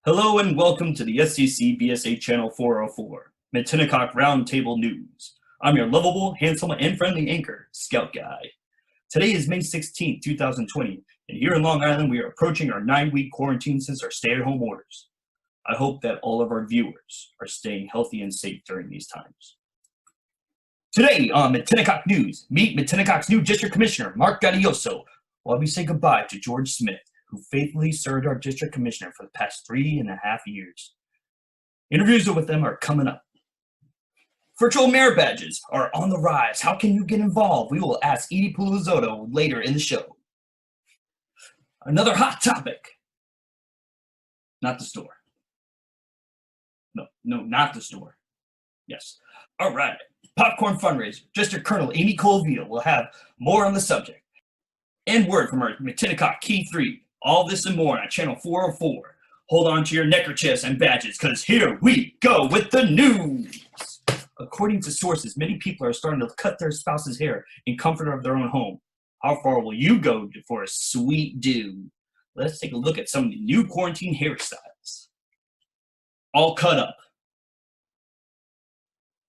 Hello and welcome to the SCCBSA Channel 404, Matinecock Roundtable News. I'm your lovable, handsome, and friendly anchor, Scout Guy. Today is May 16th, 2020, and here in Long Island we are approaching our 9-week quarantine since our stay-at-home orders. I hope that all of our viewers are staying healthy and safe during these times. Today on Matinecock News, meet Matinecock's new District Commissioner, Mark Gaudioso, while we say goodbye to George Smith, who faithfully served our district commissioner for the past 3.5 years. Interviews with them are coming up. Virtual mayor badges are on the rise. How can you get involved? We will ask Edie Pulizotto later in the show. Another hot topic. Not the store. No, not the store. Yes. All right. Popcorn fundraiser. District Colonel Amy Colville will have more on the subject. And word from our Matinecock Key 3. All this and more on Channel 404. Hold on to your neckerchiefs and badges, because here we go with the news. According to sources, many people are starting to cut their spouse's hair in comfort of their own home. How far will you go for a sweet do? Let's take a look at some of the new quarantine hairstyles. All cut up.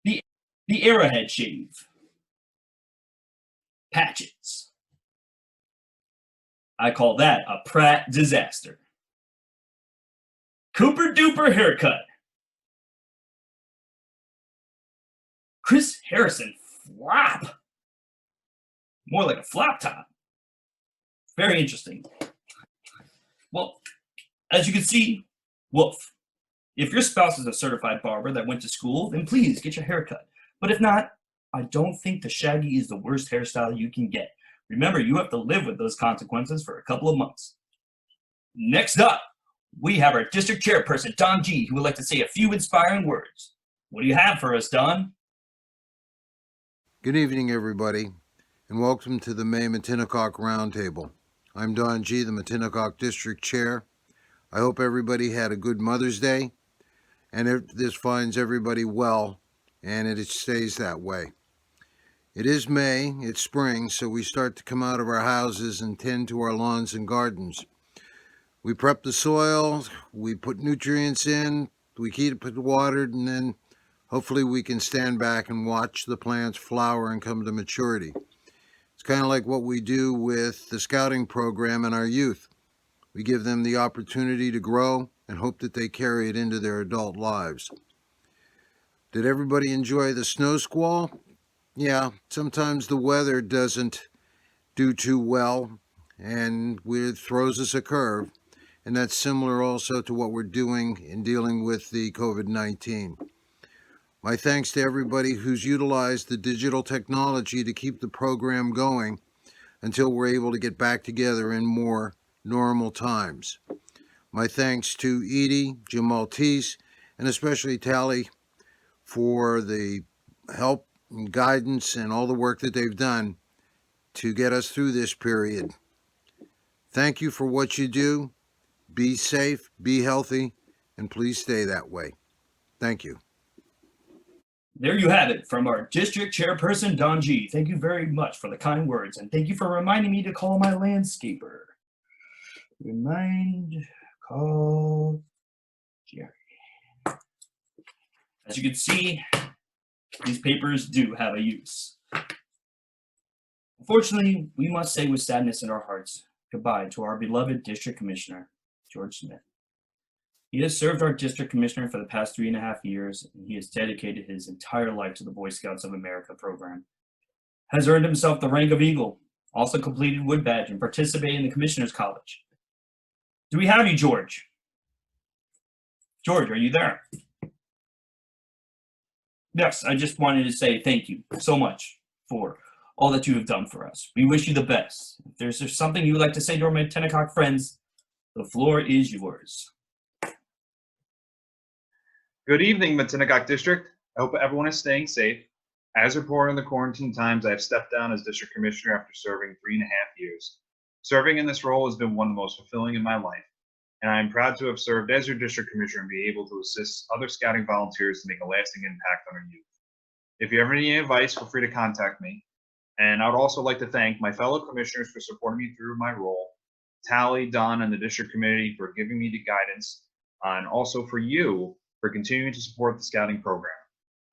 The arrowhead shave. Patches. I call that a Pratt disaster. Cooper Duper haircut. Chris Harrison flop. More like a flop top. Very interesting. Well, as you can see, woof. If your spouse is a certified barber that went to school, then please get your hair cut. But if not, I don't think the shaggy is the worst hairstyle you can get. Remember, you have to live with those consequences for a couple of months. Next up, we have our district chairperson, Don G., who would like to say a few inspiring words. What do you have for us, Don? Good evening, everybody, and welcome to the May Matinecock Roundtable. I'm Don G., the Matinecock District Chair. I hope everybody had a good Mother's Day, and this finds everybody well, and it stays that way. It is May, it's spring, so we start to come out of our houses and tend to our lawns and gardens. We prep the soil, we put nutrients in, we keep it watered, and then hopefully we can stand back and watch the plants flower and come to maturity. It's kind of like what we do with the scouting program in our youth. We give them the opportunity to grow and hope that they carry it into their adult lives. Did everybody enjoy the snow squall? Yeah, sometimes the weather doesn't do too well and it throws us a curve. And that's similar also to what we're doing in dealing with the COVID-19. My thanks to everybody who's utilized the digital technology to keep the program going until we're able to get back together in more normal times. My thanks to Edie, Jim Maltese, and especially Tally for the help and guidance and all the work that they've done to get us through this period. Thank you for what you do. Be safe, be healthy, and please stay that way. Thank you. There you have it from our district chairperson, Don G. Thank you very much for the kind words, and thank you for reminding me to call my landscaper. Call Jerry. As you can see, these papers do have a use. Unfortunately, we must say with sadness in our hearts goodbye to our beloved district commissioner, George Smith. He has served our district commissioner for the past 3.5 years, and he has dedicated his entire life to the Boy Scouts of America program. Has earned himself the rank of Eagle, also completed Wood Badge, and participated in the Commissioners College. Do we have you, George? George, are you there? Yes, I just wanted to say thank you so much for all that you have done for us. We wish you the best. If there's something you would like to say to our Matinecock friends, the floor is yours. Good evening, Matinecock District. I hope everyone is staying safe. As reported in the quarantine times, I have stepped down as District Commissioner after serving 3.5 years. Serving in this role has been one of the most fulfilling in my life, and I am proud to have served as your District Commissioner and be able to assist other scouting volunteers to make a lasting impact on our youth. If you ever need any advice, feel free to contact me. And I would also like to thank my fellow commissioners for supporting me through my role, Tally, Don, and the district committee for giving me the guidance and also for you for continuing to support the Scouting program.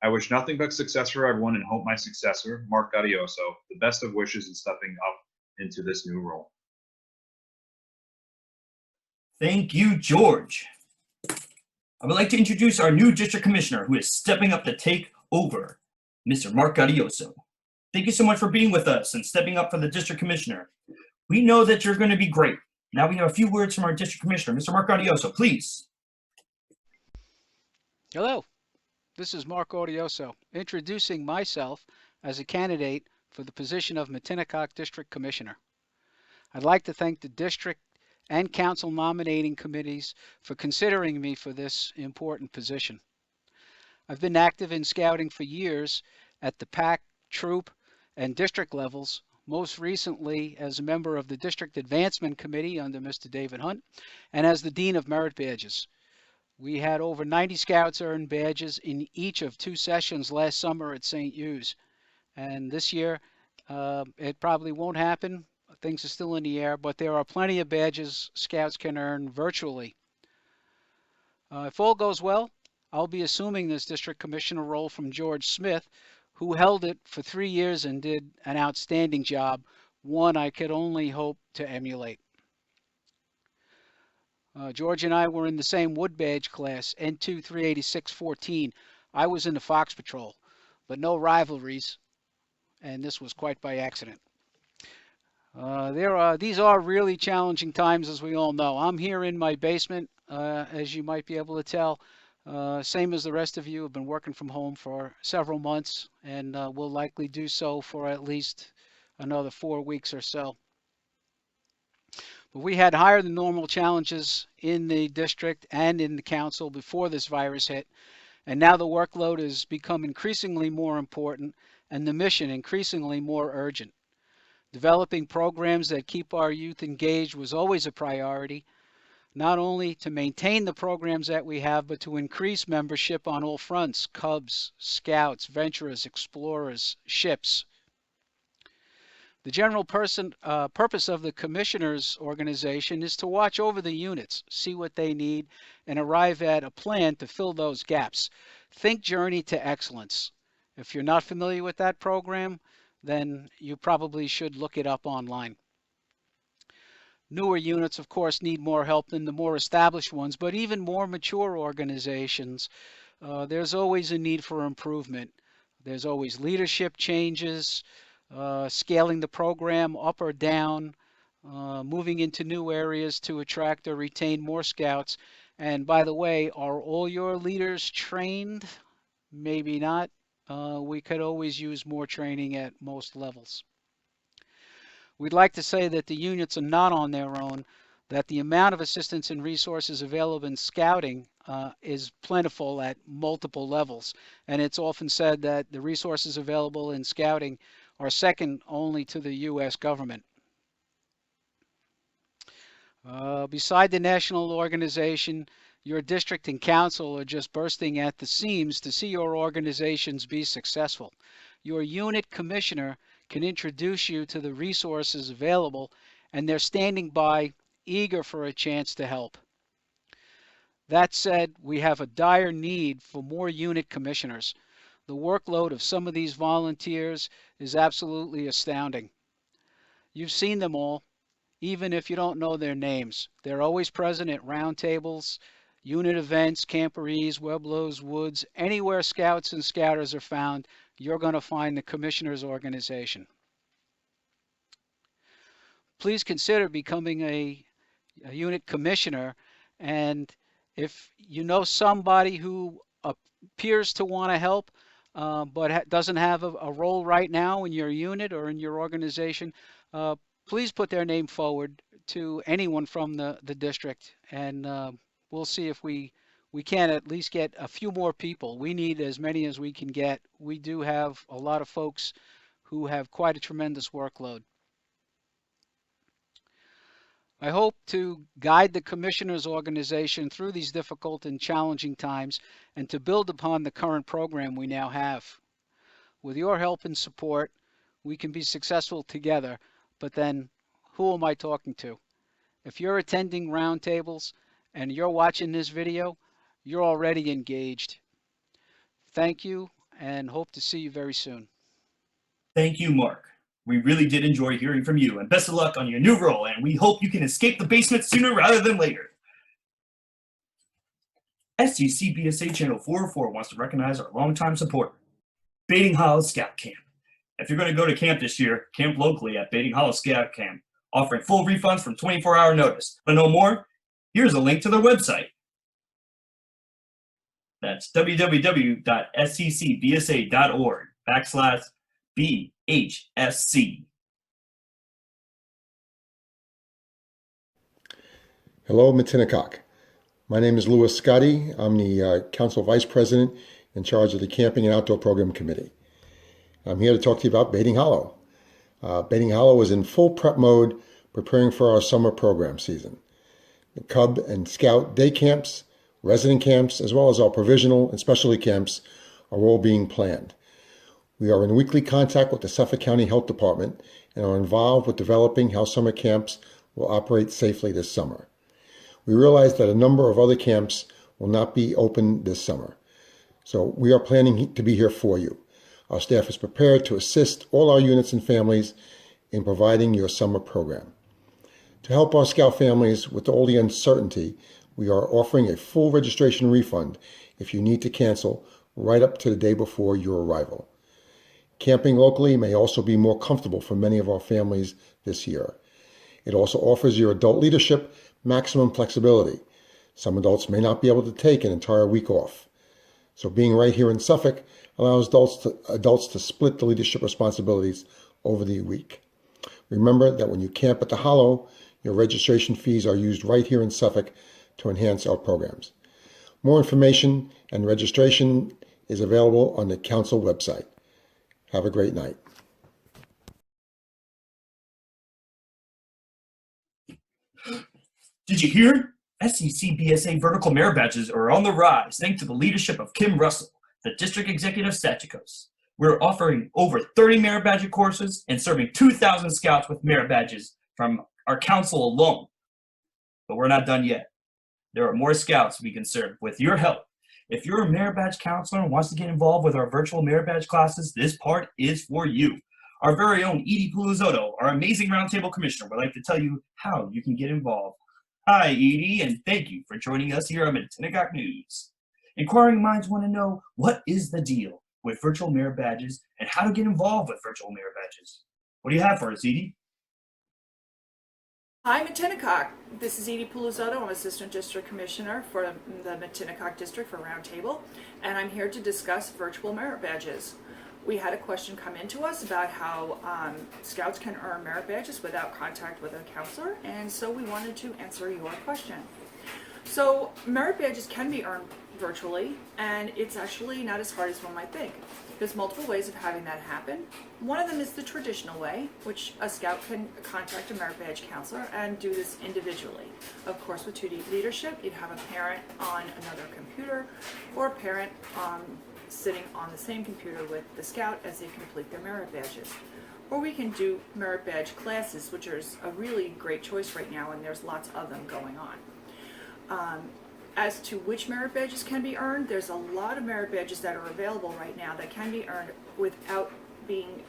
I wish nothing but success for everyone and hope my successor, Mark Gaudioso, the best of wishes in stepping up into this new role. Thank you, George. I would like to introduce our new district commissioner who is stepping up to take over, Mr. Mark Gaudioso. Thank you so much for being with us and stepping up for the district commissioner. We know that you're going to be great. Now we have a few words from our district commissioner, Mr. Mark Gaudioso, please. Hello, this is Mark Gaudioso, introducing myself as a candidate for the position of Matinecock District Commissioner. I'd like to thank the district and council nominating committees for considering me for this important position. I've been active in scouting for years at the pack, troop, and district levels, most recently as a member of the District Advancement Committee under Mr. David Hunt, and as the Dean of Merit Badges. We had over 90 scouts earn badges in each of 2 sessions last summer at St. Hugh's. And this year, it probably won't happen. Things are still in the air, but there are plenty of badges scouts can earn virtually. If all goes well, I'll be assuming this district commissioner role from George Smith, who held it for 3 years and did an outstanding job, one I could only hope to emulate. George and I were in the same wood badge class, N2 386-14. I was in the Fox Patrol, but no rivalries, and this was quite by accident. These are really challenging times, as we all know. I'm here in my basement, as you might be able to tell. Same as the rest of you, have been working from home for several months, and will likely do so for at least another 4 weeks or so. But we had higher than normal challenges in the district and in the council before this virus hit, and now the workload has become increasingly more important and the mission increasingly more urgent. Developing programs that keep our youth engaged was always a priority, not only to maintain the programs that we have, but to increase membership on all fronts: Cubs, Scouts, Venturers, Explorers, Ships. The general purpose of the Commissioners Organization is to watch over the units, see what they need, and arrive at a plan to fill those gaps. Think Journey to Excellence. If you're not familiar with that program, then you probably should look it up online. Newer units, of course, need more help than the more established ones, but even more mature organizations, there's always a need for improvement. There's always leadership changes, scaling the program up or down, moving into new areas to attract or retain more scouts. And by the way, are all your leaders trained? Maybe not. We could always use more training at most levels. We'd like to say that the units are not on their own, that the amount of assistance and resources available in scouting is plentiful at multiple levels. And it's often said that the resources available in scouting are second only to the U.S. government. Beside the national organization, your district and council are just bursting at the seams to see your organizations be successful. Your unit commissioner can introduce you to the resources available, and they're standing by, eager for a chance to help. That said, we have a dire need for more unit commissioners. The workload of some of these volunteers is absolutely astounding. You've seen them all, even if you don't know their names. They're always present at roundtables, unit events, camporees, Webelos, Woods, anywhere scouts and scouters are found, you're going to find the Commissioners Organization. Please consider becoming a unit commissioner, and if you know somebody who appears to want to help, but doesn't have a role right now in your unit or in your organization, please put their name forward to anyone from the district, and we'll see if we can at least get a few more people. We need as many as we can get. We do have a lot of folks who have quite a tremendous workload. I hope to guide the Commissioners Organization through these difficult and challenging times and to build upon the current program we now have. With your help and support, we can be successful together, but then who am I talking to? If you're attending roundtables and you're watching this video, you're already engaged. Thank you, and hope to see you very soon. Thank you, Mark. We really did enjoy hearing from you, and best of luck on your new role, and we hope you can escape the basement sooner rather than later. SCCBSA Channel 404 wants to recognize our longtime supporter, Baiting Hollow Scout Camp. If you're going to go to camp this year, camp locally at Baiting Hollow Scout Camp, offering full refunds from 24-hour notice. To know more, here's a link to their website. That's www.sccbsa.org/BHSC. Hello, Matinecock. My name is Louis Scotti. I'm the Council Vice President in charge of the Camping and Outdoor Program Committee. I'm here to talk to you about Baiting Hollow. Baiting Hollow is in full prep mode, preparing for our summer program season. The Cub and Scout day camps, resident camps, as well as our provisional and specialty camps are all being planned. We are in weekly contact with the Suffolk County Health Department and are involved with developing how summer camps will operate safely this summer. We realize that a number of other camps will not be open this summer, so we are planning to be here for you. Our staff is prepared to assist all our units and families in providing your summer program. To help our Scout families with all the uncertainty, we are offering a full registration refund if you need to cancel right up to the day before your arrival. Camping locally may also be more comfortable for many of our families this year. It also offers your adult leadership maximum flexibility. Some adults may not be able to take an entire week off. So being right here in Suffolk allows adults to split the leadership responsibilities over the week. Remember that when you camp at the Hollow, your registration fees are used right here in Suffolk to enhance our programs. More information and registration is available on the Council website. Have a great night. Did you hear? SCCBSA vertical merit badges are on the rise thanks to the leadership of Kim Russell, the District Executive Satchikos. We're offering over 30 merit badge courses and serving 2,000 scouts with merit badges from our council alone. But we're not done yet. There are more scouts we can serve with your help. If you're a merit badge counselor and wants to get involved with our virtual merit badge classes, this part is for you. Our very own Edie Pulizotto, our amazing roundtable commissioner, would like to tell you how you can get involved. Hi, Edie, and thank you for joining us here on Matinecock News. Inquiring minds want to know what is the deal with virtual merit badges and how to get involved with virtual merit badges. What do you have for us, Edie? Hi, Matinecock. This is Edie Pulizotto. I'm Assistant District Commissioner for the Matinecock District for Roundtable, and I'm here to discuss virtual merit badges. We had a question come into us about how Scouts can earn merit badges without contact with a counselor, and so we wanted to answer your question. So merit badges can be earned virtually, and it's actually not as hard as one might think. There's multiple ways of having that happen. One of them is the traditional way, which a Scout can contact a merit badge counselor and do this individually. Of course, with 2D leadership, you'd have a parent on another computer or a parent sitting on the same computer with the Scout as they complete their merit badges. Or we can do merit badge classes, which is a really great choice right now, and there's lots of them going on. As to which merit badges can be earned, there's a lot of merit badges that are available right now that can be earned without being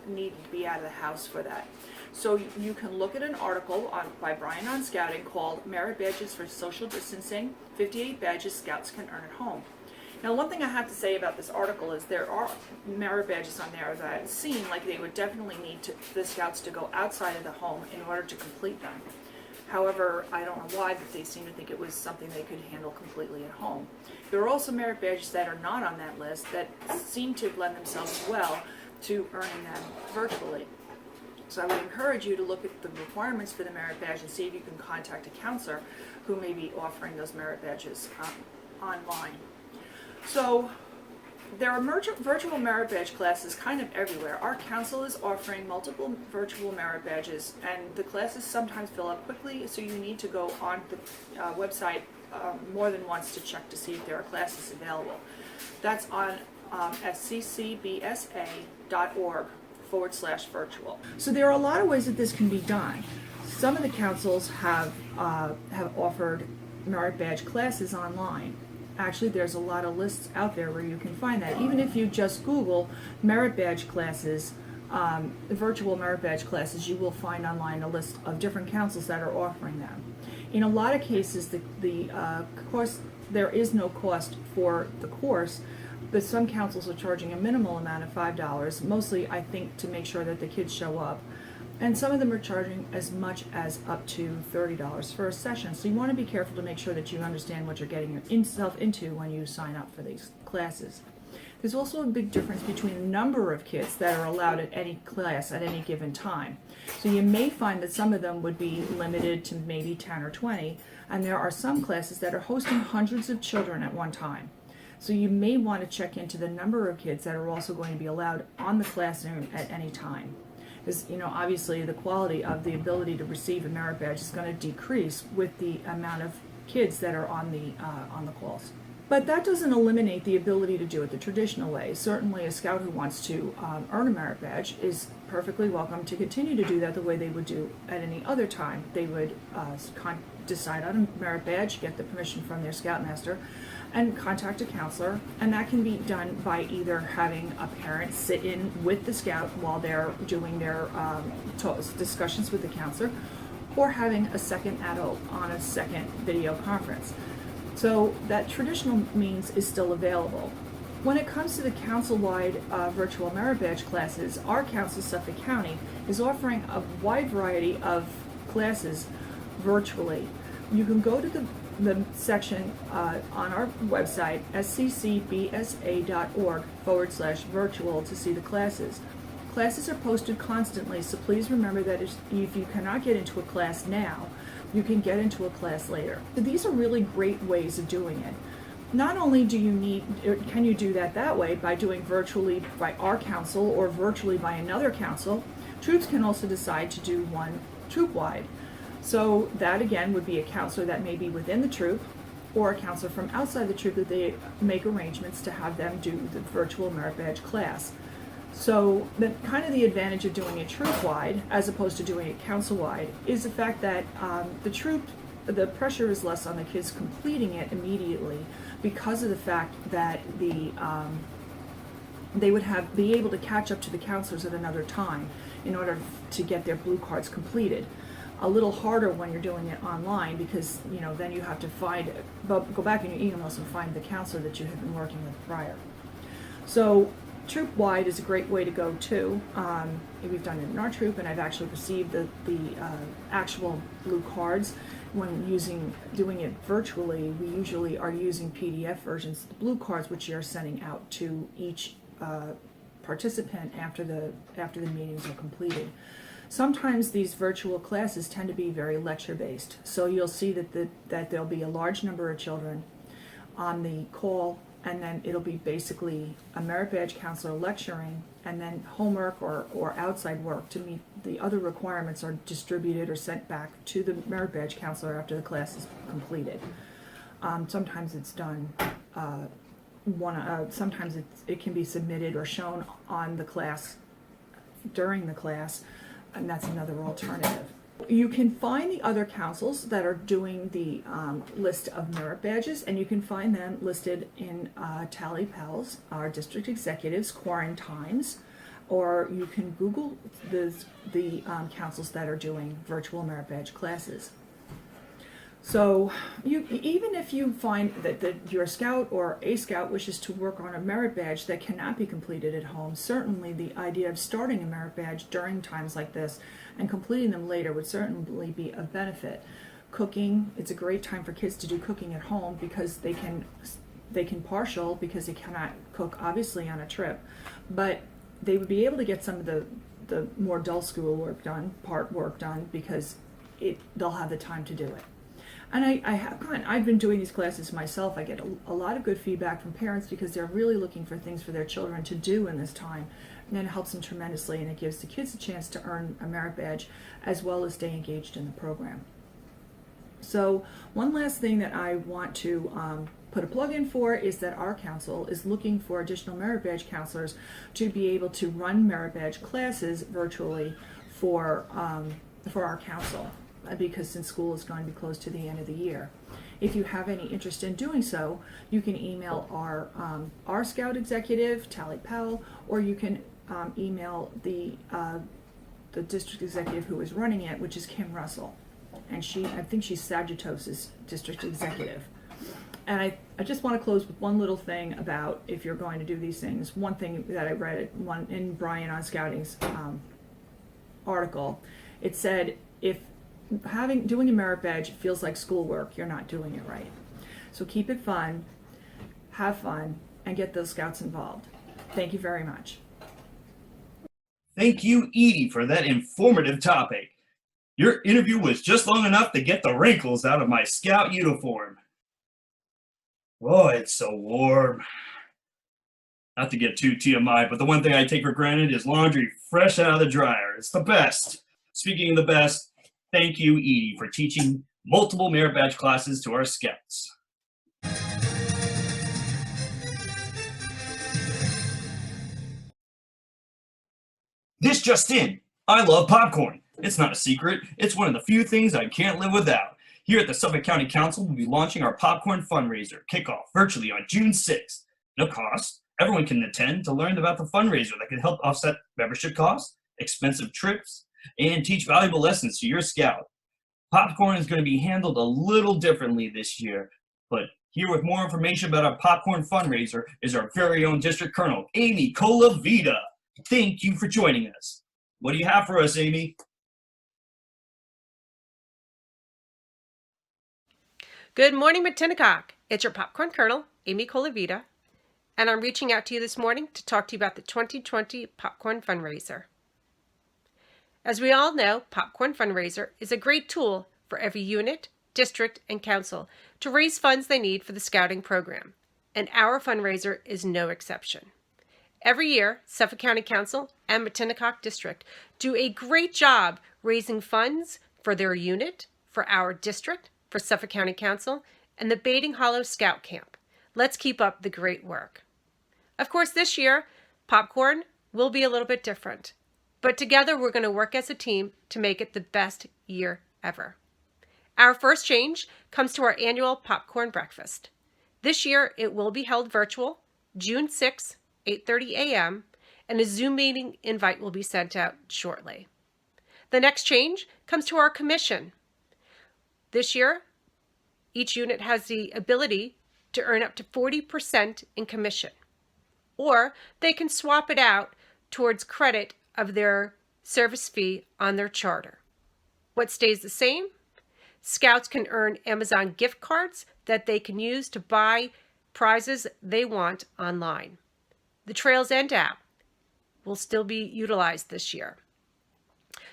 needed to be out of the house for that. So you can look at an article by Brian on Scouting called Merit Badges for Social Distancing, 58 Badges Scouts Can Earn at Home. Now, one thing I have to say about this article is there are merit badges on there that seem like they would definitely need the Scouts to go outside of the home in order to complete them. However, I don't know why, but they seem to think it was something they could handle completely at home. There are also merit badges that are not on that list that seem to lend themselves well to earning them virtually. So I would encourage you to look at the requirements for the merit badge and see if you can contact a counselor who may be offering those merit badges online. So there are virtual merit badge classes kind of everywhere. Our council is offering multiple virtual merit badges, and the classes sometimes fill up quickly, so you need to go on the website more than once to check to see if there are classes available. That's on SCCBSA.org/virtual. So there are a lot of ways that this can be done. Some of the councils have offered merit badge classes online. Actually, there's a lot of lists out there where you can find that. Even if you just Google merit badge classes, virtual merit badge classes, you will find online a list of different councils that are offering them. In a lot of cases, the course, there is no cost for the course, but some councils are charging a minimal amount of $5, mostly I think to make sure that the kids show up. And some of them are charging as much as up to $30 for a session. So you want to be careful to make sure that you understand what you're getting yourself into when you sign up for these classes. There's also a big difference between the number of kids that are allowed at any class at any given time. So you may find that some of them would be limited to maybe 10 or 20, and there are some classes that are hosting hundreds of children at one time. So you may want to check into the number of kids that are also going to be allowed on the classroom at any time. Because, you know, obviously the quality of the ability to receive a merit badge is going to decrease with the amount of kids that are on the calls. But that doesn't eliminate the ability to do it the traditional way. Certainly a scout who wants to earn a merit badge is perfectly welcome to continue to do that the way they would do at any other time. They would decide on a merit badge, get the permission from their scoutmaster, and contact a counselor, and that can be done by either having a parent sit in with the scout while they're doing their discussions with the counselor, or having a second adult on a second video conference. So that traditional means is still available. When it comes to the council-wide virtual merit badge classes, our council, Suffolk County, is offering a wide variety of classes virtually. You can go to the section on our website, SCCBSA.org/virtual, to see the classes. Classes are posted constantly, so please remember that if you cannot get into a class now, you can get into a class later. So these are really great ways of doing it. Not only can you do that way by doing virtually by our council or virtually by another council, troops can also decide to do one troop-wide. So that again would be a counselor that may be within the troop or a counselor from outside the troop that they make arrangements to have them do the virtual merit badge class. So the advantage of doing it troop-wide as opposed to doing it council-wide is the fact that the pressure is less on the kids completing it immediately because of the fact that they would be able to catch up to the counselors at another time in order to get their blue cards completed. A little harder when you're doing it online because, you know, then you have to go back in your emails and find the counselor that you have been working with prior. So troop-wide is a great way to go too. We've done it in our troop, and I've actually received the actual blue cards. When doing it virtually, we usually are using PDF versions of the blue cards, which you're sending out to each participant after the meetings are completed. Sometimes these virtual classes tend to be very lecture-based, so you'll see that there'll be a large number of children on the call, and then it'll be basically a merit badge counselor lecturing, and then homework or outside work to meet the other requirements are distributed or sent back to the merit badge counselor after the class is completed. Sometimes it's done. Sometimes it can be submitted or shown on the class during the class, and that's another alternative. You can find the other councils that are doing the list of merit badges, and you can find them listed in Tally Pals, our district executives, Quarantimes, or you can Google the councils that are doing virtual merit badge classes. So even if you find that your scout or a scout wishes to work on a merit badge that cannot be completed at home, certainly the idea of starting a merit badge during times like this and completing them later would certainly be of benefit. Cooking, it's a great time for kids to do cooking at home because they can partial because they cannot cook obviously on a trip, but they would be able to get some of the more dull school work done, part work done, because they'll have the time to do it. And I've been doing these classes myself. I get a lot of good feedback from parents because they're really looking for things for their children to do in this time. And it helps them tremendously, and it gives the kids a chance to earn a merit badge as well as stay engaged in the program. So one last thing that I want to put a plug in for is that our council is looking for additional merit badge counselors to be able to run merit badge classes virtually for our council. because since school is going to be closed to the end of the year. If you have any interest in doing so, you can email our Scout executive, Tally Powell, or you can email the district executive who is running it, which is Kim Russell. And I think she's Sagittos's district executive. And I just want to close with one little thing about if you're going to do these things. One thing that I read in Brian on Scouting's article, it said if doing a merit badge feels like schoolwork, you're not doing it right. So keep it fun, have fun, and get those scouts involved. Thank you very much. Thank you, Edie, for that informative topic. Your interview was just long enough to get the wrinkles out of my scout uniform. Oh, it's so warm. Not to get too TMI, but the one thing I take for granted is laundry fresh out of the dryer. It's the best. Speaking of the best, thank you, Edie, for teaching multiple merit badge classes to our scouts. This just in, I love popcorn. It's not a secret. It's one of the few things I can't live without. Here at the Suffolk County Council, we'll be launching our popcorn fundraiser kickoff virtually on June 6th. No cost. Everyone can attend to learn about the fundraiser that can help offset membership costs, expensive trips, and teach valuable lessons to your scout. Popcorn is going to be handled a little differently this year, but here with more information about our popcorn fundraiser is our very own District Colonel, Amy Colavita. Thank you for joining us. What do you have for us, Amy? Good morning, Matinecock. It's your popcorn colonel, Amy Colavita, and I'm reaching out to you this morning to talk to you about the 2020 Popcorn Fundraiser. As we all know, Popcorn Fundraiser is a great tool for every unit, district, and council to raise funds they need for the scouting program, and our fundraiser is no exception. Every year, Suffolk County Council and Matinecock District do a great job raising funds for their unit, for our district, for Suffolk County Council, and the Baiting Hollow Scout Camp. Let's keep up the great work. Of course, this year, popcorn will be a little bit different, but together we're going to work as a team to make it the best year ever. Our first change comes to our annual popcorn breakfast. This year, it will be held virtual, June 6th, 8:30 a.m., and a Zoom meeting invite will be sent out shortly. The next change comes to our commission. This year, each unit has the ability to earn up to 40% in commission, or they can swap it out towards credit of their service fee on their charter. What stays the same? Scouts can earn Amazon gift cards that they can use to buy prizes they want online. The Trails End app will still be utilized this year.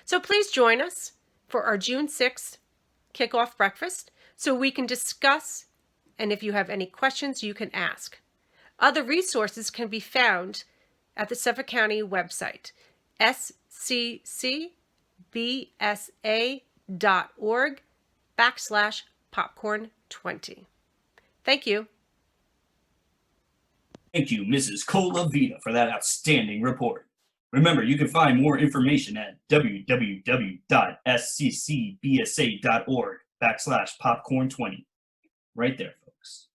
So please join us for our June 6th kickoff breakfast so we can discuss, and if you have any questions, you can ask. Other resources can be found at the Suffolk County website, SCCBSA.org/popcorn20. Thank you. Thank you, Mrs. Colavita, for that outstanding report. Remember, you can find more information at www.sccbsa.org/popcorn20. Right there, folks.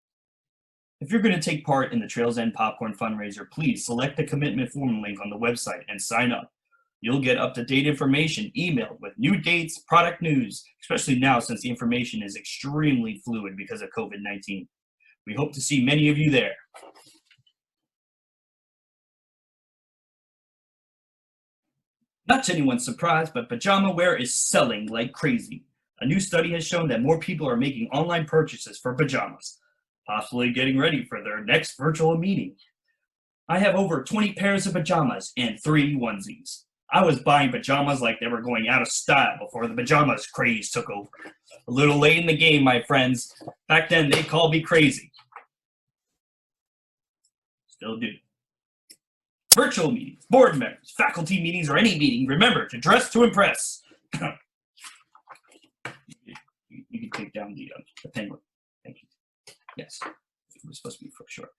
If you're going to take part in the Trails End Popcorn Fundraiser, please select the commitment form link on the website and sign up. You'll get up-to-date information emailed with new dates, product news, especially now since the information is extremely fluid because of COVID-19. We hope to see many of you there. Not to anyone's surprise, but pajama wear is selling like crazy. A new study has shown that more people are making online purchases for pajamas, possibly getting ready for their next virtual meeting. I have over 20 pairs of pajamas and 3 onesies. I was buying pajamas like they were going out of style before the pajamas craze took over. A little late in the game, my friends. Back then, they called me crazy. Still do. Virtual meetings, board members, faculty meetings, or any meeting, remember to dress to impress. You can take down the penguin. Thank you. Yes, it was supposed to be for sure.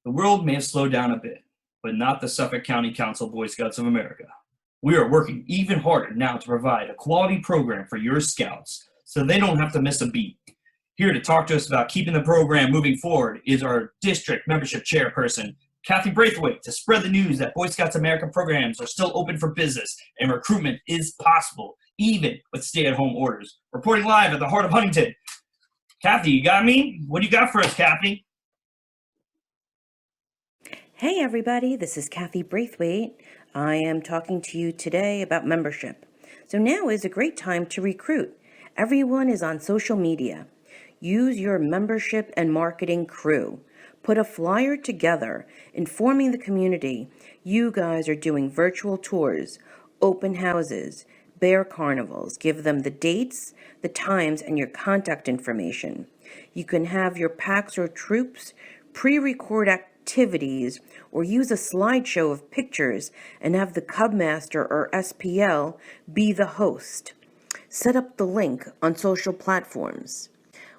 The world may have slowed down a bit, but not the Suffolk County Council Boy Scouts of America. We are working even harder now to provide a quality program for your scouts so they don't have to miss a beat. Here to talk to us about keeping the program moving forward is our district membership chairperson, Kathy Braithwaite, to spread the news that Boy Scouts America programs are still open for business and recruitment is possible, even with stay-at-home orders. Reporting live at the heart of Huntington. Kathy, you got me? What do you got for us, Kathy? Hey everybody, this is Kathy Braithwaite. I am talking to you today about membership. So now is a great time to recruit. Everyone is on social media. Use your membership and marketing crew. Put a flyer together informing the community you guys are doing virtual tours, open houses, bear carnivals. Give them the dates, the times, and your contact information. You can have your packs or troops pre-record activities or use a slideshow of pictures and have the Cubmaster or SPL be the host. Set up the link on social platforms.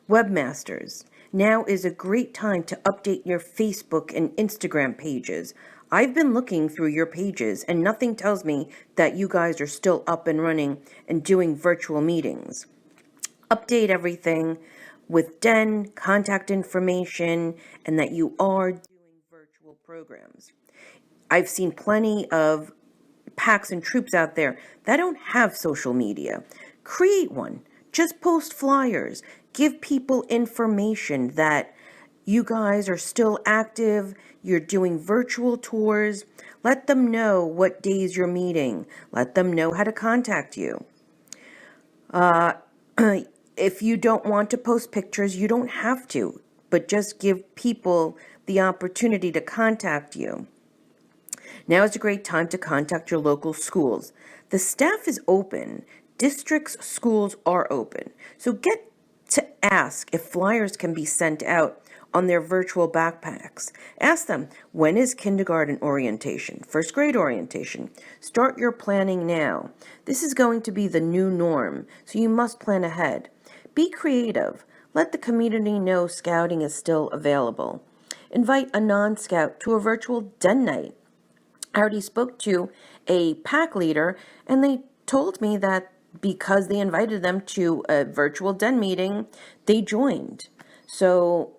Webmasters, now is a great time to update your Facebook and Instagram pages. I've been looking through your pages and nothing tells me that you guys are still up and running and doing virtual meetings. Update everything with DEN, contact information, and that you are doing virtual programs. I've seen plenty of packs and troops out there that don't have social media. Create one. Just post flyers. Give people information that you guys are still active, you're doing virtual tours. Let them know what days you're meeting. Let them know how to contact you. If you don't want to post pictures, you don't have to, but just give people the opportunity to contact you. Now is a great time to contact your local schools. The staff is open. Districts' schools are open. So get to ask if flyers can be sent out on their virtual backpacks. Ask them, when is kindergarten orientation, first grade orientation? Start your planning now. This is going to be the new norm, so you must plan ahead. Be creative. Let the community know scouting is still available. Invite a non-scout to a virtual den night. I already spoke to a pack leader, and they told me that because they invited them to a virtual den meeting, they joined. So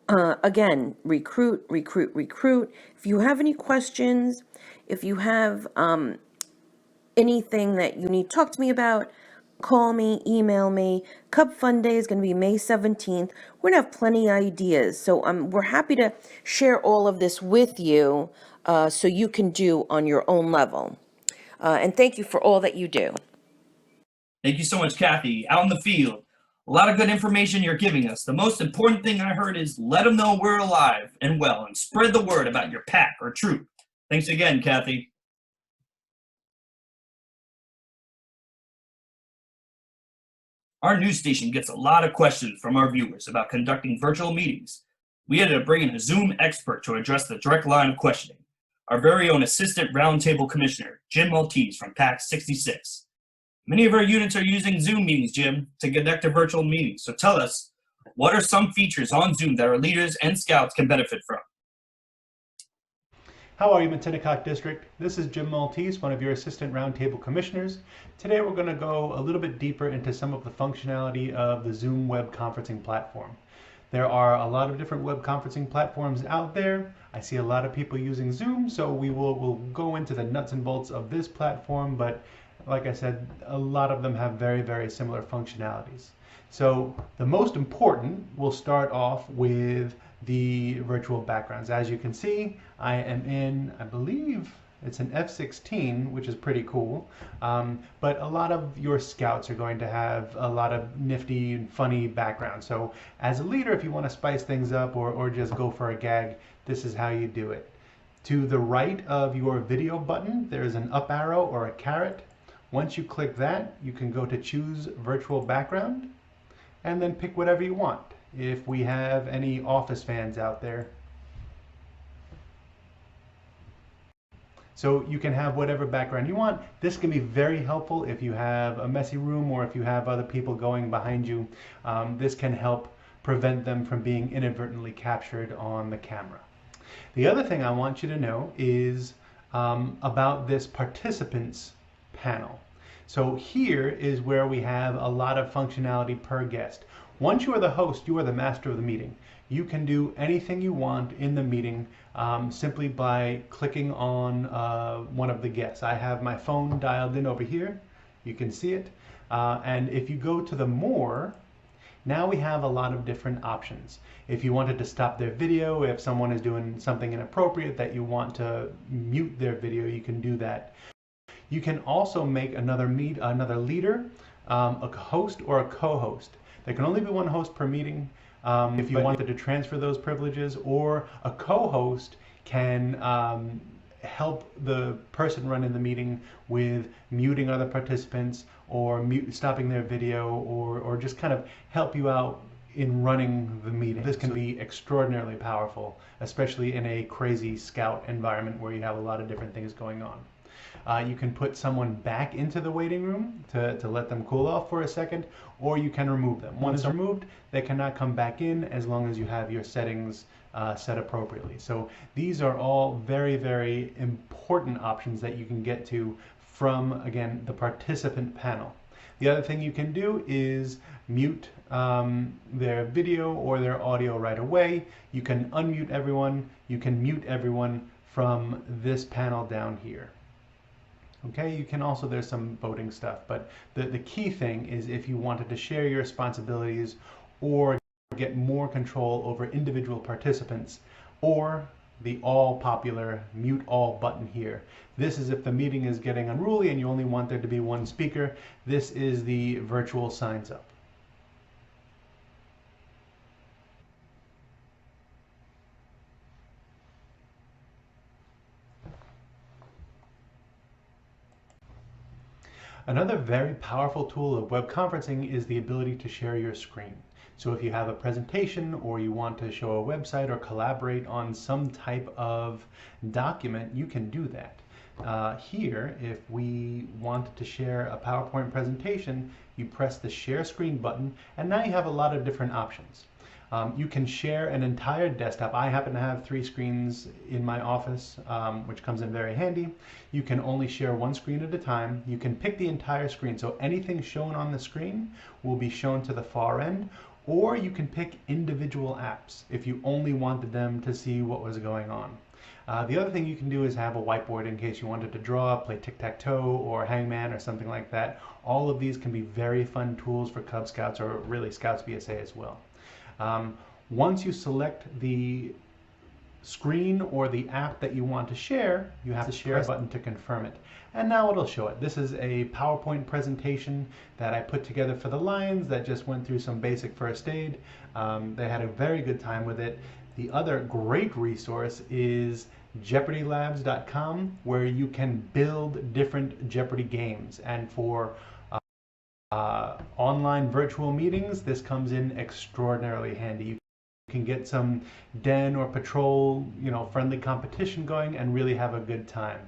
again, recruit. If you have any questions, if you have anything that you need to talk to me about, call me, email me. Cub Fun Day is going to be May 17th. We're going to have plenty of ideas. So we're happy to share all of this with you so you can do on your own level. And thank you for all that you do. Thank you so much, Kathy. Out in the field, a lot of good information you're giving us. The most important thing I heard is let them know we're alive and well and spread the word about your pack or troop. Thanks again, Kathy. Our news station gets a lot of questions from our viewers about conducting virtual meetings. We had to bring in a Zoom expert to address the direct line of questioning. Our very own Assistant Roundtable Commissioner, Jim Maltese from PAC 66. Many of our units are using Zoom meetings, Jim, to conduct a virtual meeting. So tell us, what are some features on Zoom that our leaders and scouts can benefit from? How are you, Matinecock District? This is Jim Maltese, one of your Assistant Roundtable Commissioners. Today we're going to go a little bit deeper into some of the functionality of the Zoom web conferencing platform. There are a lot of different web conferencing platforms out there. I see a lot of people using Zoom, so we'll go into the nuts and bolts of this platform, but like I said, a lot of them have very, very similar functionalities. So the most important, we'll start off with the virtual backgrounds. As you can see, I am in, I believe it's an F-16, which is pretty cool. But a lot of your scouts are going to have a lot of nifty and funny backgrounds. So as a leader, if you want to spice things up or just go for a gag, this is how you do it. To the right of your video button, there's an up arrow or a caret. Once you click that, you can go to choose virtual background and then pick whatever you want. If we have any Office fans out there. So you can have whatever background you want. This can be very helpful if you have a messy room or if you have other people going behind you. This can help prevent them from being inadvertently captured on the camera. The other thing I want you to know is about this participants panel. So here is where we have a lot of functionality per guest. Once you are the host, you are the master of the meeting. You can do anything you want in the meeting simply by clicking on one of the guests. I have my phone dialed in over here. You can see it. And if you go to the more, now we have a lot of different options. If you wanted to stop their video, if someone is doing something inappropriate that you want to mute their video, you can do that. You can also make another leader, a host, or a co-host. There can only be one host per meeting if you wanted to transfer those privileges, or a co-host can help the person running the meeting with muting other participants, or stopping their video, or just kind of help you out in running the meeting. This can be extraordinarily powerful, especially in a crazy Scout environment where you have a lot of different things going on. You can put someone back into the waiting room to let them cool off for a second, or you can remove them. Once removed, they cannot come back in as long as you have your settings set appropriately. So these are all very, very important options that you can get to from, again, the participant panel. The other thing you can do is mute their video or their audio right away. You can unmute everyone. You can mute everyone from this panel down here. Okay, you can also, there's some voting stuff, but the key thing is if you wanted to share your responsibilities or get more control over individual participants, or the all popular mute all button here. This is if the meeting is getting unruly and you only want there to be one speaker. This is the virtual signs up. Another very powerful tool of web conferencing is the ability to share your screen. So if you have a presentation or you want to show a website or collaborate on some type of document, you can do that. Here, if we wanted to share a PowerPoint presentation, you press the share screen button, and now you have a lot of different options. You can share an entire desktop. I happen to have 3 screens in my office, which comes in very handy. You can only share one screen at a time. You can pick the entire screen, so anything shown on the screen will be shown to the far end, or you can pick individual apps if you only wanted them to see what was going on. The other thing you can do is have a whiteboard in case you wanted to draw, play tic-tac-toe or hangman or something like that. All of these can be very fun tools for Cub Scouts, or really Scouts BSA as well. Once you select the screen or the app that you want to share, you have to share a button to confirm it. And now it'll show it. This is a PowerPoint presentation that I put together for the Lions that just went through some basic first aid. They had a very good time with it. The other great resource is jeopardylabs.com, where you can build different Jeopardy games. And for online virtual meetings, this comes in extraordinarily handy. You can get some den or patrol, friendly competition going and really have a good time.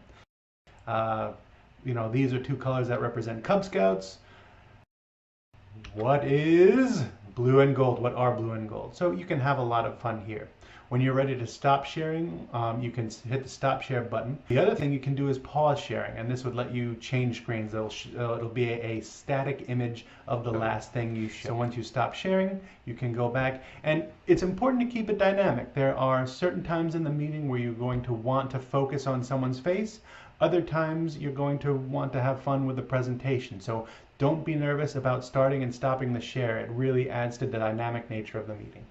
These are 2 colors that represent Cub Scouts. What is blue and gold? What are blue and gold? So you can have a lot of fun here. When you're ready to stop sharing, you can hit the stop share button. The other thing you can do is pause sharing, and this would let you change screens. It'll be a static image of the last thing you share. So once you stop sharing, you can go back, and it's important to keep it dynamic. There are certain times in the meeting where you're going to want to focus on someone's face. Other times you're going to want to have fun with the presentation. So don't be nervous about starting and stopping the share. It really adds to the dynamic nature of the meeting.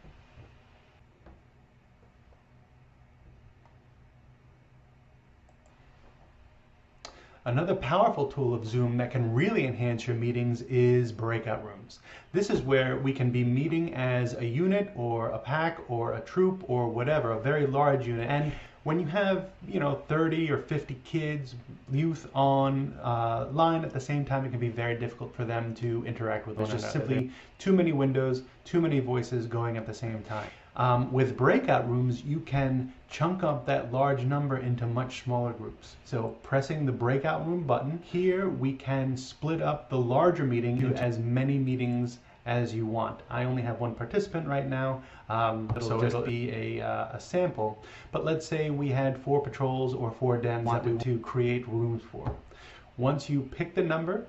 Another powerful tool of Zoom that can really enhance your meetings is breakout rooms. This is where we can be meeting as a unit or a pack or a troop or whatever, a very large unit. And when you have, 30 or 50 kids, youth on line at the same time, it can be very difficult for them to interact with one another. There's just simply too many windows, too many voices going at the same time. With breakout rooms, you can chunk up that large number into much smaller groups. So pressing the breakout room button, here we can split up the larger meeting into as many meetings as you want. I only have 1 participant right now, so it'll be a sample. But let's say we had 4 patrols or 4 dens that we want to create rooms for. Once you pick the number,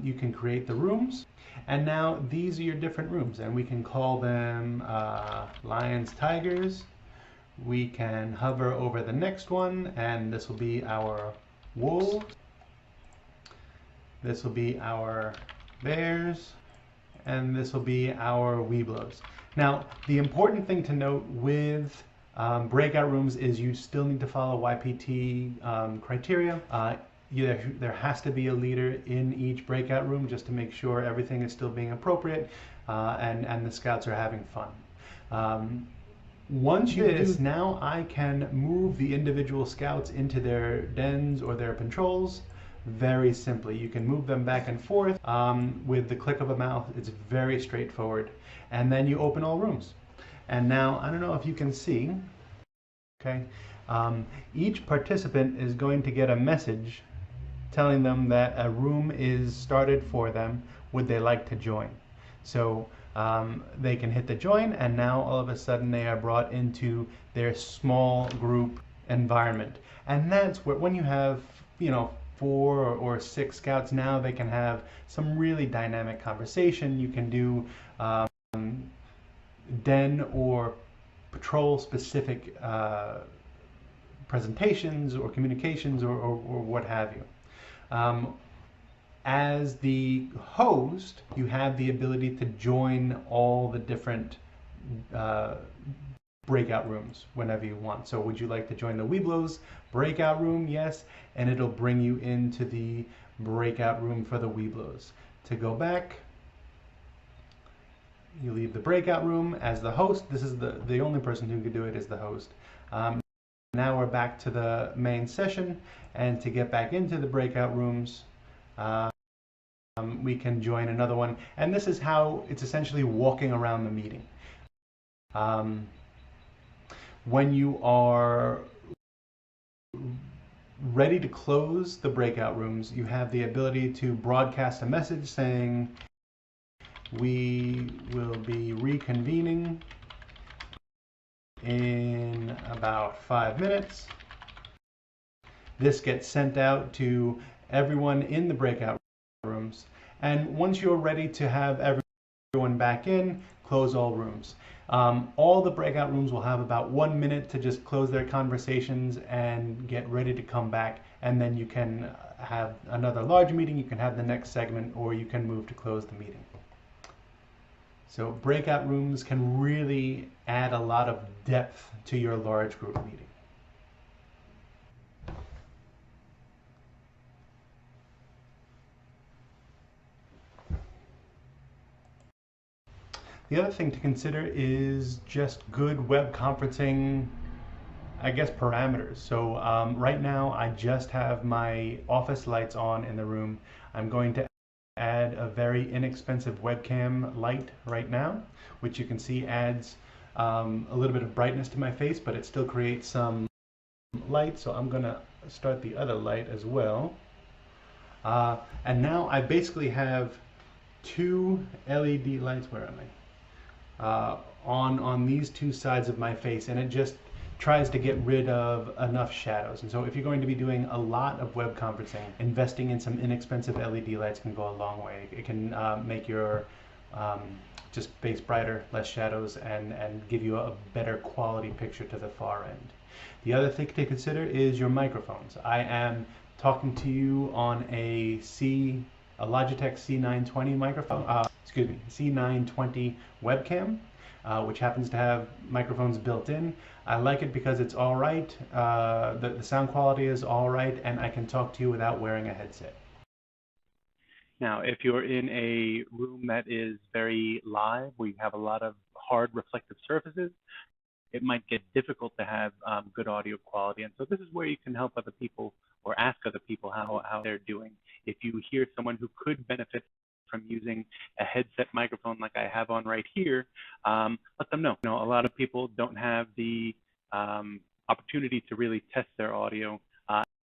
you can create the rooms. And now these are your different rooms, and we can call them Lions, Tigers. We can hover over the next one, and this will be our Wolves. This will be our Bears, and this will be our Weeblos. Now, the important thing to note with breakout rooms is you still need to follow YPT criteria. There has to be a leader in each breakout room just to make sure everything is still being appropriate and the scouts are having fun. Once you do this, now I can move the individual scouts into their dens or their patrols very simply. You can move them back and forth with the click of a mouse. It's very straightforward. And then you open all rooms. And now, I don't know if you can see, okay, each participant is going to get a message telling them that a room is started for them. Would they like to join? So they can hit the join, and now all of a sudden they are brought into their small group environment. And that's where, when you have, 4 or 6 scouts, now they can have some really dynamic conversation. You can do den or patrol specific presentations or communications or what have you. As the host, you have the ability to join all the different breakout rooms whenever you want. So would you like to join the Weeblos breakout room? Yes, and it'll bring you into the breakout room for the Weeblos. To go back, you leave the breakout room as the host. This is the only person who could do it is the host. Now we're back to the main session, and to get back into the breakout rooms, we can join another one. And this is how it's essentially walking around the meeting. When you are ready to close the breakout rooms, you have the ability to broadcast a message saying, we will be reconvening in about 5 minutes. This gets sent out to everyone in the breakout rooms. And once you're ready to have everyone back in, close all rooms. All the breakout rooms will have about 1 minute to just close their conversations and get ready to come back. And then you can have another large meeting, you can have the next segment, or you can move to close the meeting. So breakout rooms can really add a lot of depth to your large group meeting. The other thing to consider is just good web conferencing, I guess, parameters. So right now I just have my office lights on in the room. I'm going to add a very inexpensive webcam light right now, which you can see adds a little bit of brightness to my face, but it still creates some light. So I'm going to start the other light as well. And now I basically have 2 LED lights. Where am I? On these 2 sides of my face, and it just tries to get rid of enough shadows. And so if you're going to be doing a lot of web conferencing, investing in some inexpensive LED lights can go a long way. It can make your just face brighter, less shadows, and give you a better quality picture to the far end. The other thing to consider is your microphones. I am talking to you on a Logitech C920 microphone, C920 webcam, which happens to have microphones built in. I like it because it's all right, the sound quality is all right, and I can talk to you without wearing a headset. Now, if you're in a room that is very live, where you have a lot of hard reflective surfaces, it might get difficult to have good audio quality. And so this is where you can help other people or ask other people how they're doing. If you hear someone who could benefit from using a headset microphone like I have on right here, let them know. A lot of people don't have the opportunity to really test their audio.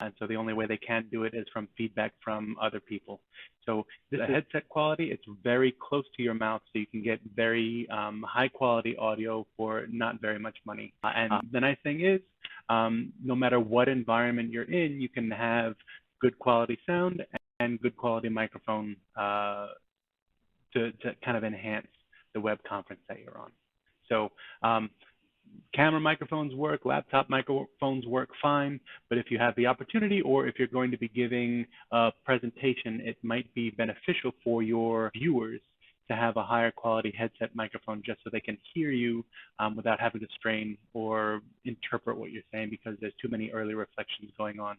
And so the only way they can do it is from feedback from other people. So the headset quality, it's very close to your mouth, so you can get very high quality audio for not very much money. And the nice thing is, no matter what environment you're in, you can have good quality sound and good quality microphone to kind of enhance the web conference that you're on. So camera microphones work, laptop microphones work fine, but if you have the opportunity or if you're going to be giving a presentation, it might be beneficial for your viewers to have a higher quality headset microphone just so they can hear you without having to strain or interpret what you're saying because there's too many early reflections going on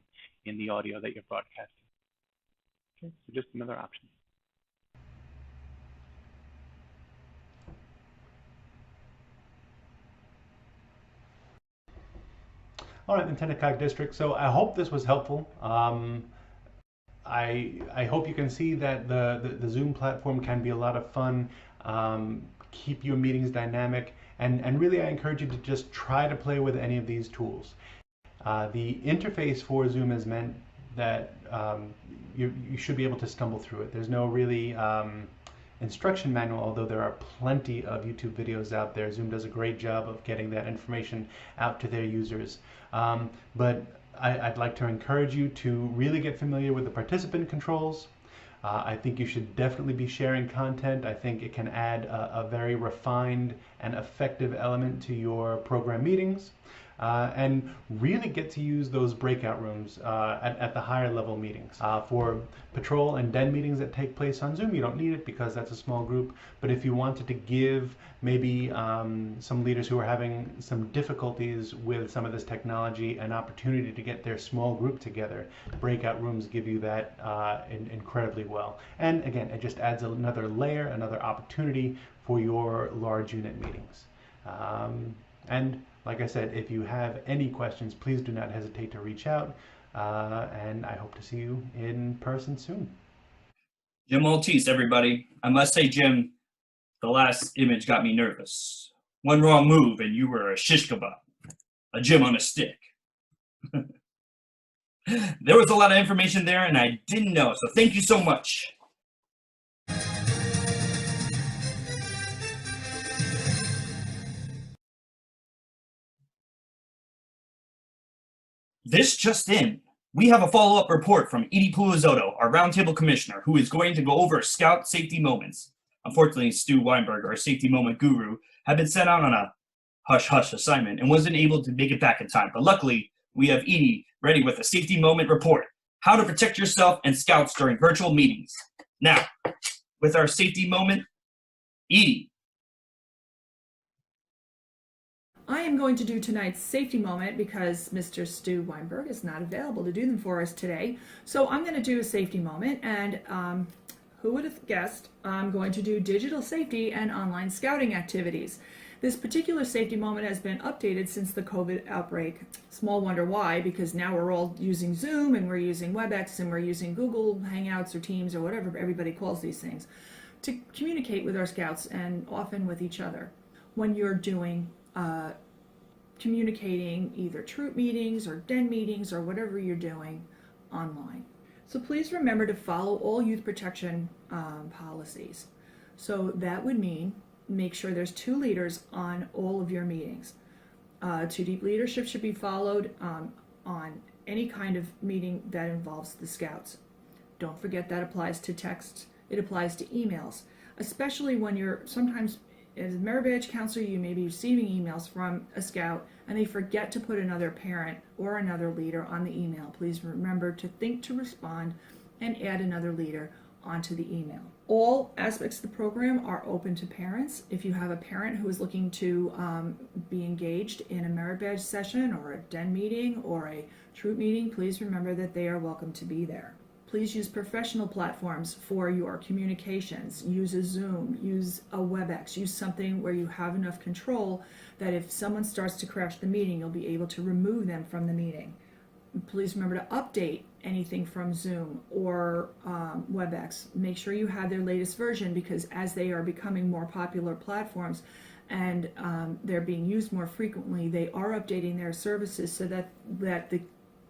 in the audio that you're broadcasting. Okay, so just another option. All right, Matinecock District. So I hope this was helpful. I hope you can see that the Zoom platform can be a lot of fun, keep your meetings dynamic, and really I encourage you to just try to play with any of these tools. The interface for Zoom has meant that you should be able to stumble through it. There's no really instruction manual, although there are plenty of YouTube videos out there. Zoom does a great job of getting that information out to their users. But I'd like to encourage you to really get familiar with the participant controls. I think you should definitely be sharing content. I think it can add a very refined and effective element to your program meetings. And really get to use those breakout rooms at the higher level meetings. For patrol and den meetings that take place on Zoom, you don't need it because that's a small group. But if you wanted to give maybe some leaders who are having some difficulties with some of this technology an opportunity to get their small group together, breakout rooms give you that incredibly well. And again, it just adds another layer, another opportunity for your large unit meetings. And like I said, if you have any questions, please do not hesitate to reach out. And I hope to see you in person soon. Jim Maltese, everybody. I must say, Jim, the last image got me nervous. One wrong move and you were a shish kebab, a Jim on a stick. There was a lot of information there and I didn't know, so thank you so much. This just in. We have a follow-up report from Edie Pulizotto, our Roundtable Commissioner, who is going to go over Scout safety moments. Unfortunately, Stu Weinberg, our safety moment guru, had been sent out on a hush-hush assignment and wasn't able to make it back in time. But luckily, we have Edie ready with a safety moment report. How to protect yourself and Scouts during virtual meetings. Now, with our safety moment, Edie. I am going to do tonight's safety moment because Mr. Stu Weinberg is not available to do them for us today. So I'm going to do a safety moment, and who would have guessed I'm going to do digital safety and online scouting activities. This particular safety moment has been updated since the COVID outbreak. Small wonder why, because now we're all using Zoom and we're using WebEx and we're using Google Hangouts or Teams or whatever everybody calls these things to communicate with our Scouts and often with each other. When you're doing communicating either troop meetings or den meetings or whatever you're doing online. So please remember to follow all youth protection policies. So that would mean make sure there's 2 leaders on all of your meetings. 2 deep leadership should be followed on any kind of meeting that involves the Scouts. Don't forget that applies to text, it applies to emails, especially when you're sometimes as a merit badge counselor, you may be receiving emails from a Scout and they forget to put another parent or another leader on the email. Please remember to think to respond and add another leader onto the email. All aspects of the program are open to parents. If you have a parent who is looking to be engaged in a merit badge session or a den meeting or a troop meeting, please remember that they are welcome to be there. Please use professional platforms for your communications. Use a Zoom, use a WebEx, use something where you have enough control that if someone starts to crash the meeting, you'll be able to remove them from the meeting. Please remember to update anything from Zoom or WebEx. Make sure you have their latest version because as they are becoming more popular platforms and they're being used more frequently, they are updating their services so that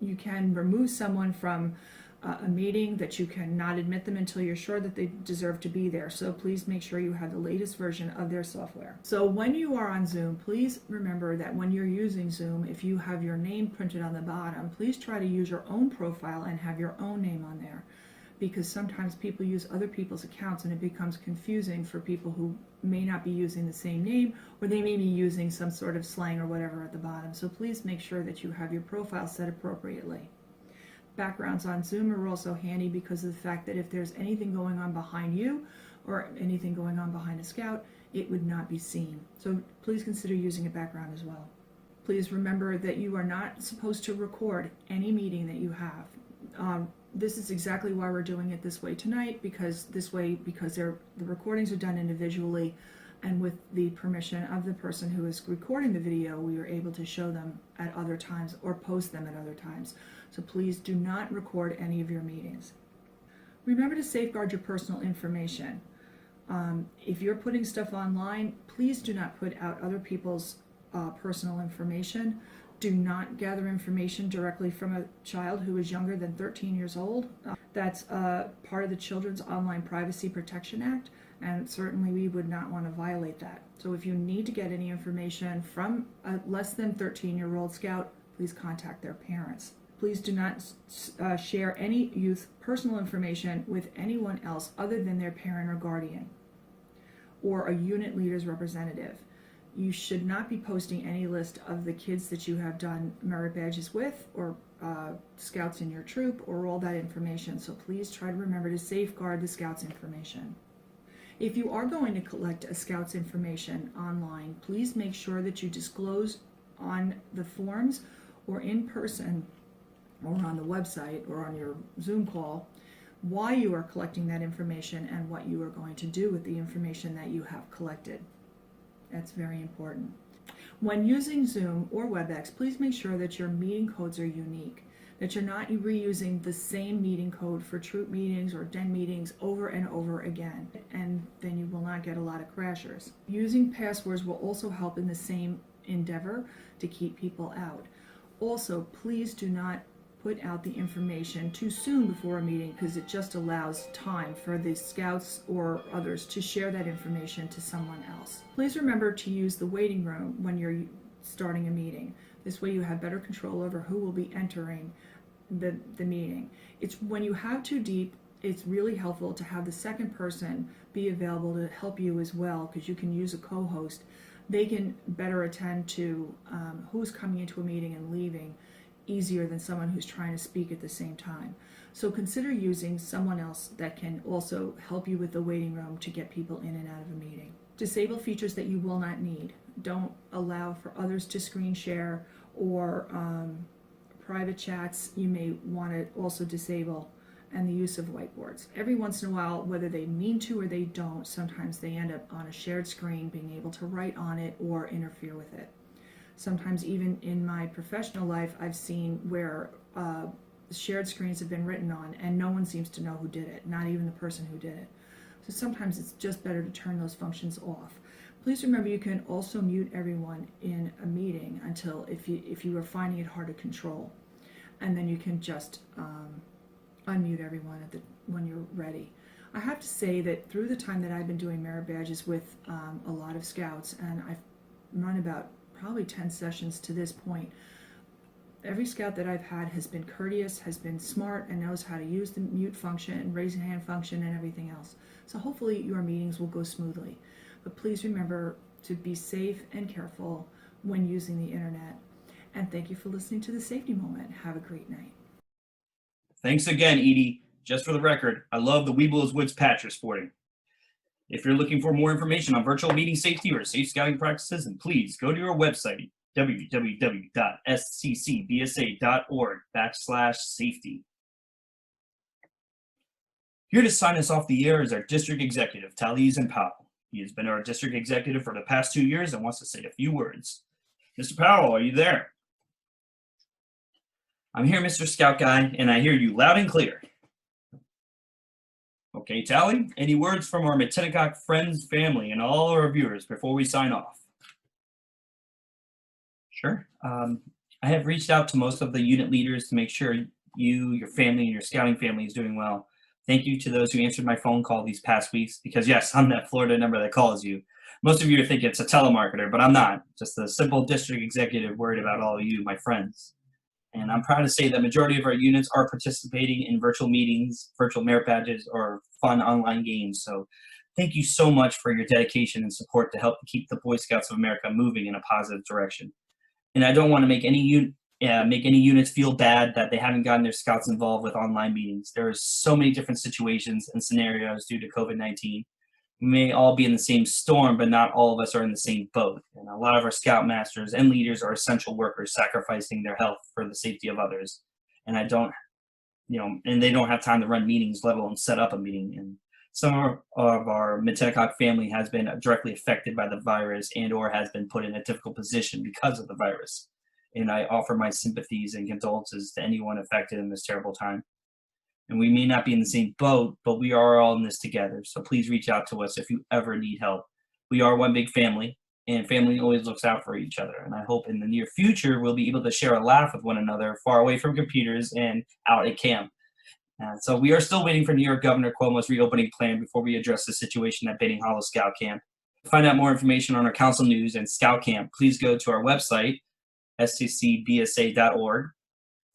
you can remove someone from a meeting, that you cannot admit them until you're sure that they deserve to be there. So please make sure you have the latest version of their software. So when you are on Zoom, please remember that when you're using Zoom, if you have your name printed on the bottom, please try to use your own profile and have your own name on there, because sometimes people use other people's accounts and it becomes confusing for people who may not be using the same name, or they may be using some sort of slang or whatever at the bottom. So please make sure that you have your profile set appropriately. Backgrounds on Zoom are also handy because of the fact that if there's anything going on behind you or anything going on behind a scout, it would not be seen. So please consider using a background as well. Please remember that you are not supposed to record any meeting that you have. This is exactly why we're doing it this way tonight, because the recordings are done individually, and with the permission of the person who is recording the video, we are able to show them at other times or post them at other times. So please do not record any of your meetings. Remember to safeguard your personal information. If you're putting stuff online, please do not put out other people's personal information. Do not gather information directly from a child who is younger than 13 years old. That's part of the Children's Online Privacy Protection Act, and certainly we would not want to violate that. So if you need to get any information from a less than 13-year-old scout, please contact their parents. Please do not share any youth personal information with anyone else other than their parent or guardian or a unit leader's representative. You should not be posting any list of the kids that you have done merit badges with, or scouts in your troop, or all that information. So please try to remember to safeguard the scouts' information. If you are going to collect a scout's information online, please make sure that you disclose on the forms or in person or on the website or on your Zoom call why you are collecting that information and what you are going to do with the information that you have collected. That's very important. When using Zoom or WebEx, please make sure that your meeting codes are unique, that you're not reusing the same meeting code for troop meetings or den meetings over and over again, and then you will not get a lot of crashers. Using passwords will also help in the same endeavor to keep people out. Also, please do not put out the information too soon before a meeting, because it just allows time for the scouts or others to share that information to someone else. Please remember to use the waiting room when you're starting a meeting. This way you have better control over who will be entering the meeting. It's when you have too deep, it's really helpful to have the second person be available to help you as well, because you can use a co-host. They can better attend to who's coming into a meeting and leaving easier than someone who's trying to speak at the same time. So consider using someone else that can also help you with the waiting room to get people in and out of a meeting. Disable features that you will not need. Don't allow for others to screen share or private chats you may want to also disable, and the use of whiteboards. Every once in a while, whether they mean to or they don't, sometimes they end up on a shared screen, being able to write on it or interfere with it. Sometimes even in my professional life, I've seen where shared screens have been written on and no one seems to know who did it, not even the person who did it. So sometimes it's just better to turn those functions off. Please remember you can also mute everyone in a meeting until if you are finding it hard to control, and then you can just unmute everyone when you're ready. I have to say that through the time that I've been doing merit badges with a lot of scouts, and I've run about probably 10 sessions to this point, every scout that I've had has been courteous, has been smart, and knows how to use the mute function, raise a hand function, and everything else. So hopefully your meetings will go smoothly. But please remember to be safe and careful when using the internet. And thank you for listening to The Safety Moment. Have a great night. Thanks again, Edie. Just for the record, I love the Weeblos Woods patch you're sporting. If you're looking for more information on virtual meeting safety or safe scouting practices, then please go to your website, www.sccbsa.org/safety. Here to sign us off the air is our district executive, Taliesin Powell. He has been our district executive for the past 2 years and wants to say a few words. Mr. Powell, are you there? I'm here, Mr. Scout Guy, and I hear you loud and clear. Okay, Tally, any words from our Matinecock friends, family, and all our viewers before we sign off? Sure. I have reached out to most of the unit leaders to make sure you, your family, and your scouting family is doing well. Thank you to those who answered my phone call these past weeks, because yes, I'm that Florida number that calls you. Most of you think it's a telemarketer, but I'm not. Just a simple district executive worried about all of you, my friends. And I'm proud to say that majority of our units are participating in virtual meetings, virtual merit badges, or fun online games. So thank you so much for your dedication and support to help keep the Boy Scouts of America moving in a positive direction. And I don't want to make any units feel bad that they haven't gotten their scouts involved with online meetings. There are so many different situations and scenarios due to COVID-19. We may all be in the same storm, but not all of us are in the same boat. And a lot of our scoutmasters and leaders are essential workers sacrificing their health for the safety of others. And and they don't have time to run meetings, let alone set up a meeting. And some of our Matinecock family has been directly affected by the virus and or has been put in a difficult position because of the virus. And I offer my sympathies and condolences to anyone affected in this terrible time. And we may not be in the same boat, but we are all in this together. So please reach out to us if you ever need help. We are one big family, and family always looks out for each other. And I hope in the near future, we'll be able to share a laugh with one another far away from computers and out at camp. So we are still waiting for New York Governor Cuomo's reopening plan before we address the situation at Benning Hollow Scout Camp. To find out more information on our council news and Scout Camp, please go to our website, SCCBSA.org.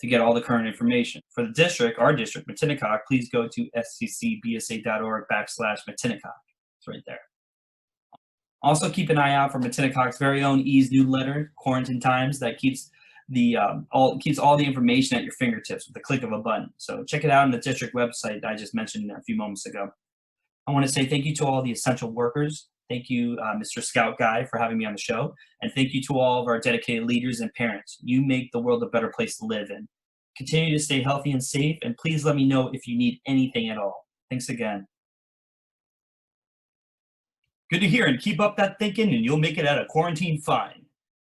to get all the current information. For the district, our district, Matinecock, please go to sccbsa.org/Matinecock. It's right there. Also keep an eye out for Matinecock's very own Ease newsletter, Quarantine Times, that keeps all the information at your fingertips with the click of a button. So check it out on the district website that I just mentioned a few moments ago. I want to say thank you to all the essential workers. Thank you, Mr. Scout Guy, for having me on the show. And thank you to all of our dedicated leaders and parents. You make the world a better place to live in. Continue to stay healthy and safe, and please let me know if you need anything at all. Thanks again. Good to hear, and keep up that thinking, and you'll make it out of quarantine fine.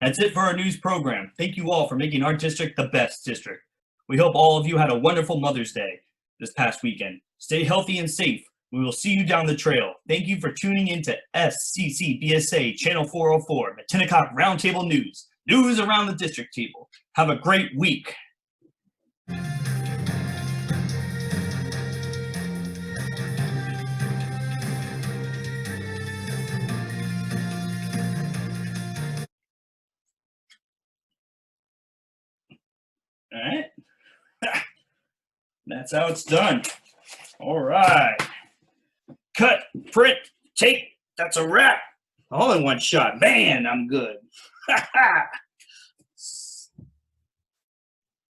That's it for our news program. Thank you all for making our district the best district. We hope all of you had a wonderful Mother's Day this past weekend. Stay healthy and safe. We will see you down the trail. Thank you for tuning in to SCCBSA Channel 404, Matinecock Roundtable News. News around the district table. Have a great week. All right. That's how it's done. All right. Cut, print, tape. That's a wrap. All in one shot. Man, I'm good.